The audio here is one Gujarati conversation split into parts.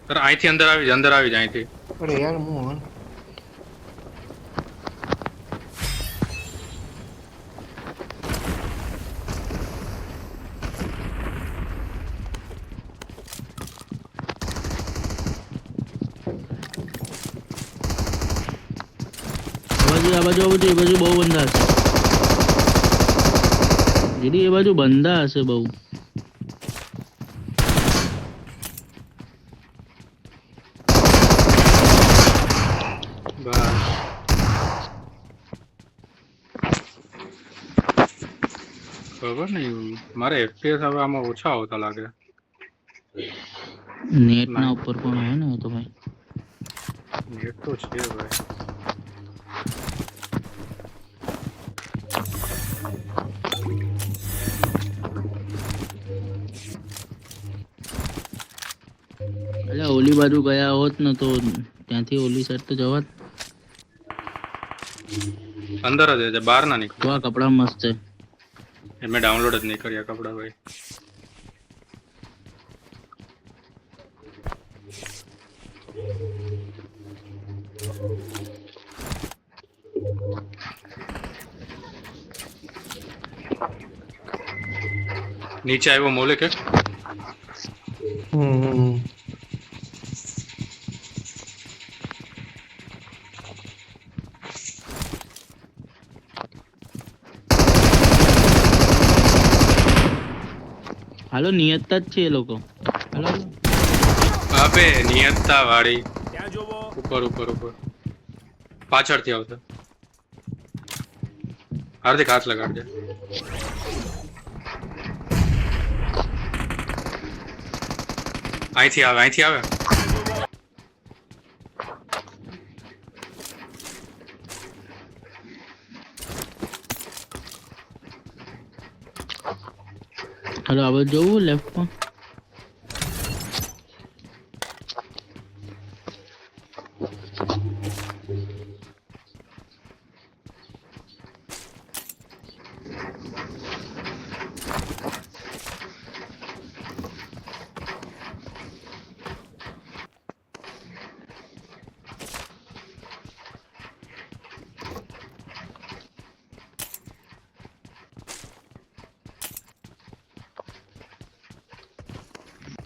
સર અહીંથી અંદર આવી જાય અહીંથી. અરે યાર હું આ બાજુ એ બાજુ બહુ બંદા હશે દીદી, એ બાજુ બંદા હશે બહુ. બસ ખબર નહીં, મારે FPS હવે આમાં ઓછા આવતા લાગે. નેટ ના ઉપર પણ હોય ને તો ભાઈ. નેટ તો છે ભાઈ. એટલે ઓલી બાજુ ગયા હોત ને તો ત્યાંથી ઓલી સાઈડ તો જવાત. અંદર જ છે, બહાર ના નીકળે. તો આ કપડા મસ્ત છે. મેં ડાઉનલોડ જ નહીં કર્યા કપડા ભાઈ. નીચે આવ્યો મોલે કે હાલો નિયતતા જ છે એ લોકો. હાલો અબે નિયતતા વાળી ઉપર ઉપર ઉપર પાછળથી આવતા. હાર્દિક હાથ લગાડજે. અહીંથી આવે. હાલો આ બાજુ જવું લેફ્ટમાં.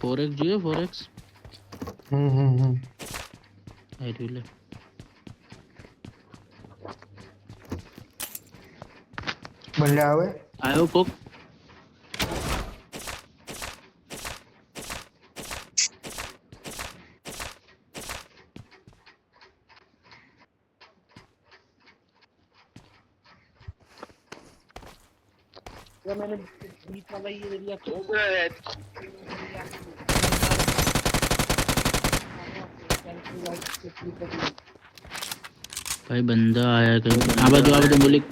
ફોરેક્સ જોઈએ ફોરેક્સ. આઈ લે બંને આવે. આવ્યો કોક. मैंने बीच वाला ये एरिया भाई बंदा आया कहीं. आ बाजू मुलिक.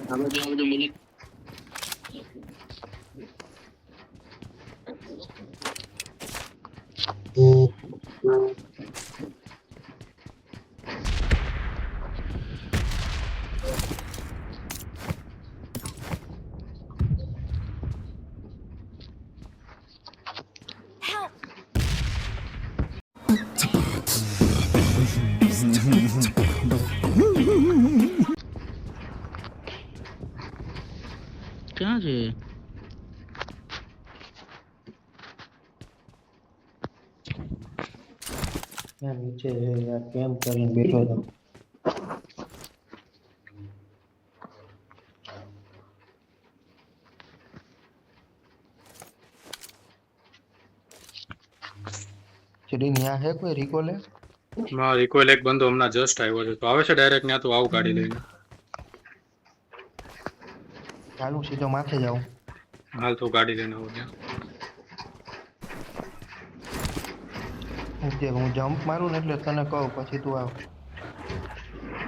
ક્યાં છે? યાર નીચે છે યાર, કેમ કરીને બેઠો હતો. ચડી ન્યા હે કોઈ રિકોલે? માં રિકોલ એક બંદો હમણાં જસ્ટ આવ્યો છે, તો આવે છે ડાયરેક્ટ ત્યાં, તો આવું ગાડી લઈને. ચાલુ સીધો માથે જાઉં. હાલ તો ગાડી લઈને આવું ત્યાં. હું જમ્પ મારું ને એટલે તને કહું, પછી તું આવ.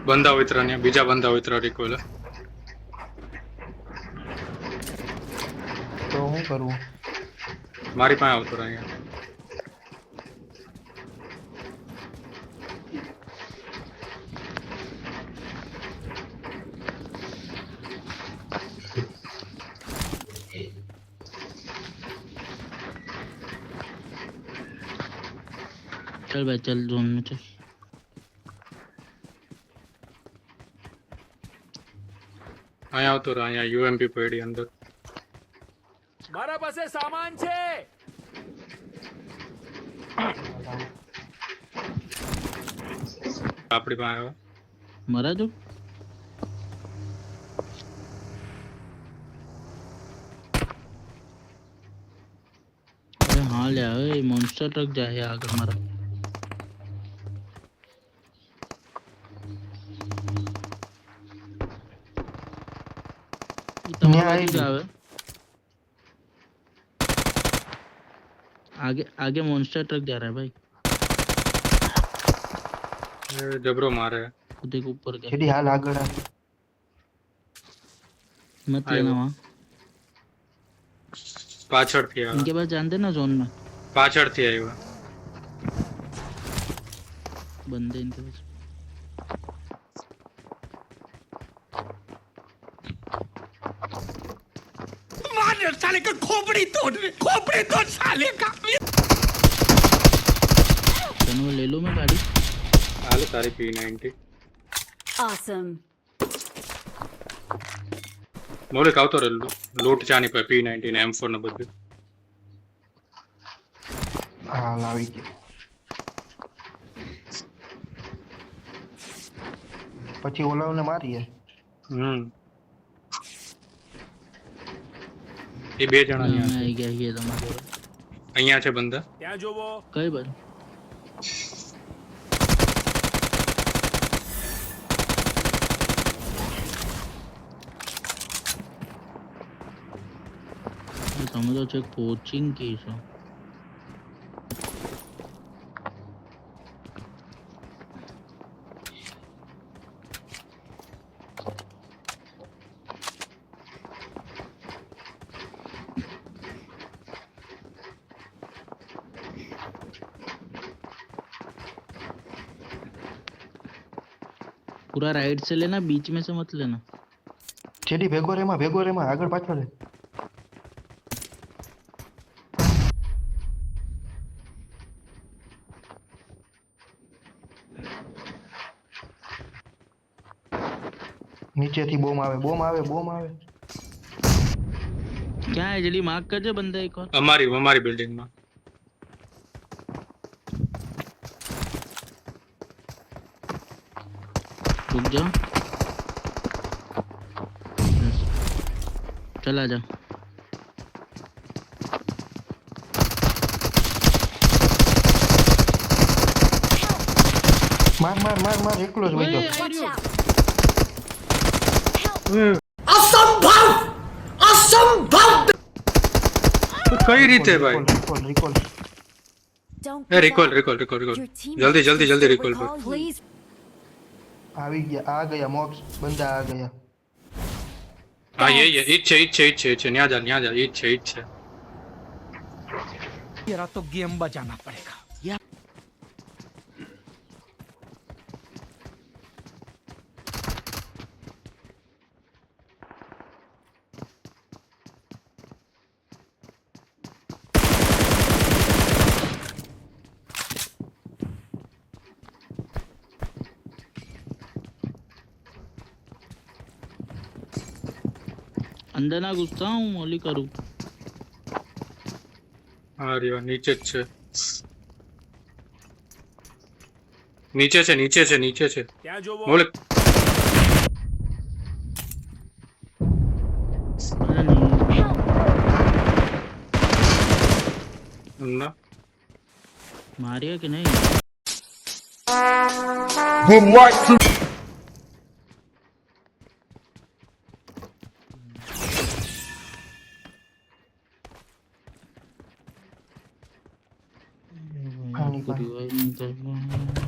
બંદા ઉતરા ને બીજા બંદા ઉતરા રિકોલ. તો હું કરું? મારી પાસે આવતો રહે અહીંયા. चल भाई चल जोन में चल અહીંયા આવતો રહે અહીંયા યુએમપી પડી અંદર મારા પાસે સામાન છે આપણી પાસે આવે मरा जो अरे हाँ ले आए मॉन्स्टर ट्रक जाए आगे मारा न्याय बाजू भी। जावे आगे आगे मॉन्स्टर ट्रक जा रहा है भाई એ જબરો મારે खुद के ऊपर गया જેડી હાલ આગળ આ मत लेना वहाँ પાછળથી આવે इनके पास जानते ना जोन में પાછળથી આવ્યો बंदे इनके पास માર સાલે का खोपड़ी तोड़ साले का चलो ले लो मैं गाड़ी હાલે તારી P90 Awesome. મૌલિક આવતો રે લૂટ ચાની પર P90 ને M4 ને બધું હાલ આવી ગયો પછી ઓલાઓને મારીએ એ બે જણા અહીંયા છે. आई गया ये तुम्हारे અહીંયા છે બંદા ત્યાં જોવો कई बार તમે તો છે કોચિંગ की છો पूरा राइट से लेना बीच में से मत लेना જેડી ભેગો રેમાં આગળ પાછળ રે નીચેથી બોમ આવે क्या है जल्दी मार्क कर दे बंदा एक और અમારી બિલ્ડિંગમાં रुक जाओ चला जा માર એકલો જ વઈ ગયો Watch out. કઈ રીતે ભાઈ recall Don't A give up. Recall Your team જલ્દી રિકોલ કર Please. આવી ગયા આ ગયા મોક્સ બંદા આ ગયા હા એ ઈજ છે ન્યા જા ઈજ છે तेरा तो गेम बजाना पड़ेगा अंदर ना घुसता हूँ मोली करूँ હા રહ્યો નીચે જ છે નીચે છે ત્યાં જોવો મૌલિક अरे नहीं ના मारिया कि नहीं આની પાસે. रिवाइव नहीं कर पाऊंगा।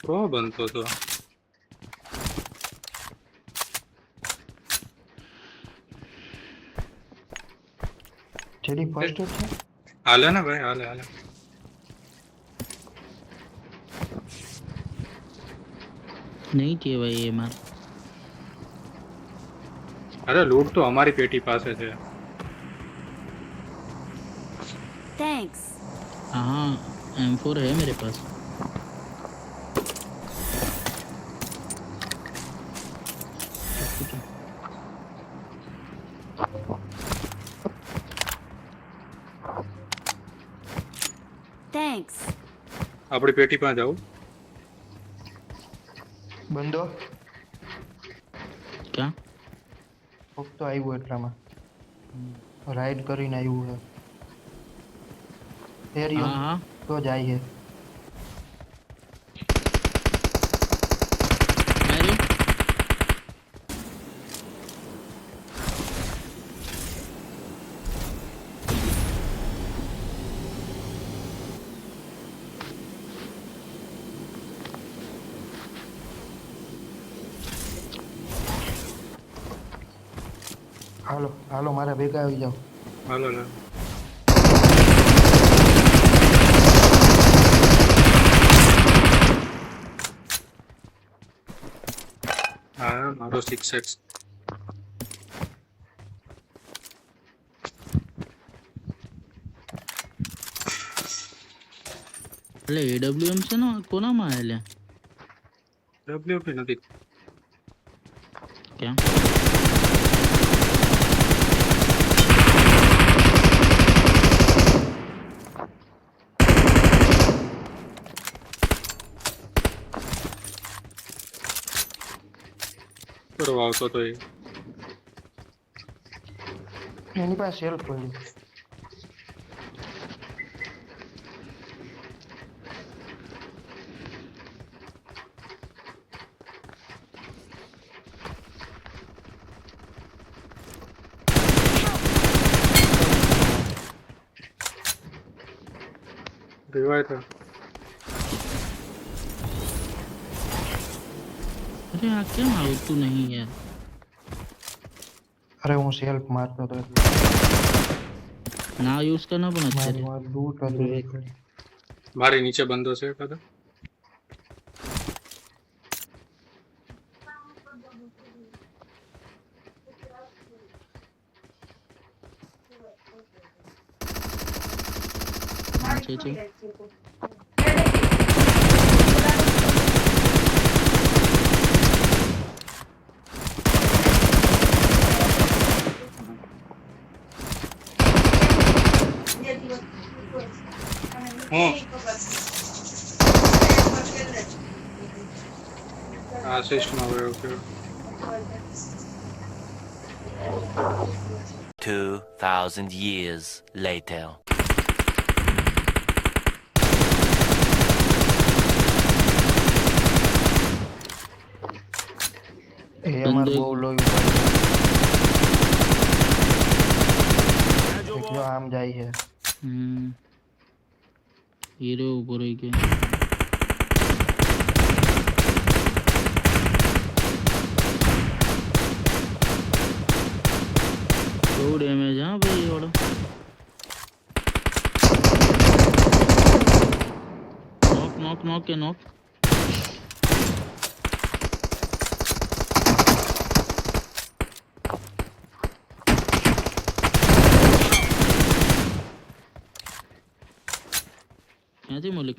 પ્રો બનતો તો જેડી ફર્સ્ટ એડ છે હાલે ને ભાઈ હાલે नहीं चाहिए भाई ये मार અરે લૂટ તો અમારી પેટી પાસે છે Thanks. हाँ M4 है मेरे पास। Thanks. આપણી પેટી પાસે જાવ. બંધો क्या? કોક તો આવ્યું એટલામાં રાઈડ કરીને આવ્યું છે એરિયો हाँ हाँ તો જાય છે अरे હાલો હાલો મારા ભેગા આવી જાઓ હાલો લે. હા મારો 6x. એટલે AWM છે ને કોનામાં આયેલા WP નથી. क्या? બરોબર આવતો તો એ. એની પાસે સેલ્ફ પડ્યું રિવાય થયો. अरे આ કેમ આવતું નહીં યાર? અરે હું સેલ્ફ મારતો હતો ના યુઝ करना પણ મારી અત્યારે વાત લૂટ હતું એક મારી નીચે બંધો છે કદાચ. છે છે હું આસિસ્ટમાં આવ્યો કે 2,000 years later. એ અમાર બહુ લોહી ઉપાડ્યું. જો આમ જાય છે હીરો ઉપર રહી ગયા બહુ ડેમેજ હા ભાઈ વાળો નોક નોક નોક કે નોક ક્યાંથી મલિક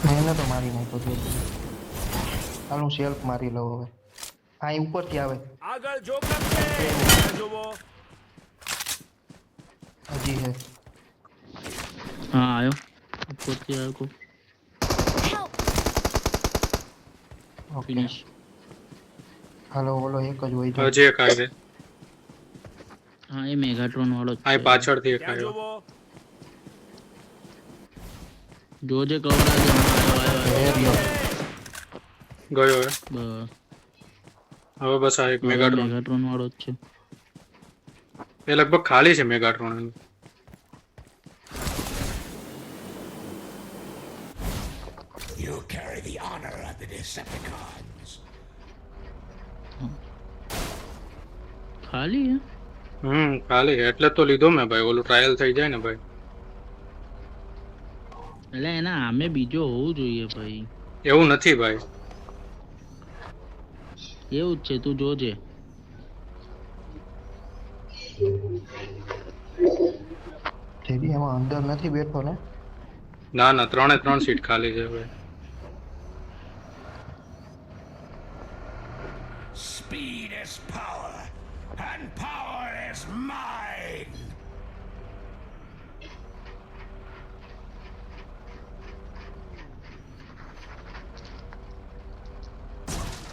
મેં તો મારી નાખ્યો તો હાલ હું સેલ્ફ મારી લઉં હવે અહીં ઉપરથી આવે આગળ જોખમ છે ત્યાં જોવો હજી છે હા આયો ઉપરથી આવ્યો કો Help! ઓકે ફિનિશ હાલો ઓલો એક જ હોય તો હજી એક આવે. હા એ મેગાટ્રોન વાળો જ આ છે. પાછળથી એક ત્યાં આવ્યો. જોવો જોજે કવર આજે આયો એરિયો ગયો હે. બસ હવે બસ આ એક મેગાટ્રોન. મેગાટ્રોન વાળો જ છે એ લગભગ ખાલી છે મેગાટ્રોન. You carry the honor of the Decepticons. ખાલી હે ખાલી છે. એટલે તો લીધો મેં ભાઈ. ઓલું ટ્રાયલ થઈ જાય ને ભાઈ. એટલે એના આમે બીજો હોવું જોઈએ ભાઈ એવું નથી ભાઈ. એવું જ છે તું જોજે દીધી એમાં અંદર નથી બેઠો ને ના ના 3 સીટ ખાલી છે ભાઈ. Speed is power, and power is mine.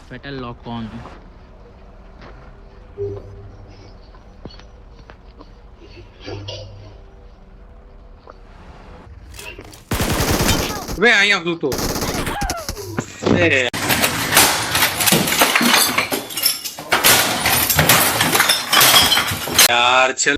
Fatal lock on. Way અહીંયા સૂતો એ યાર ચલ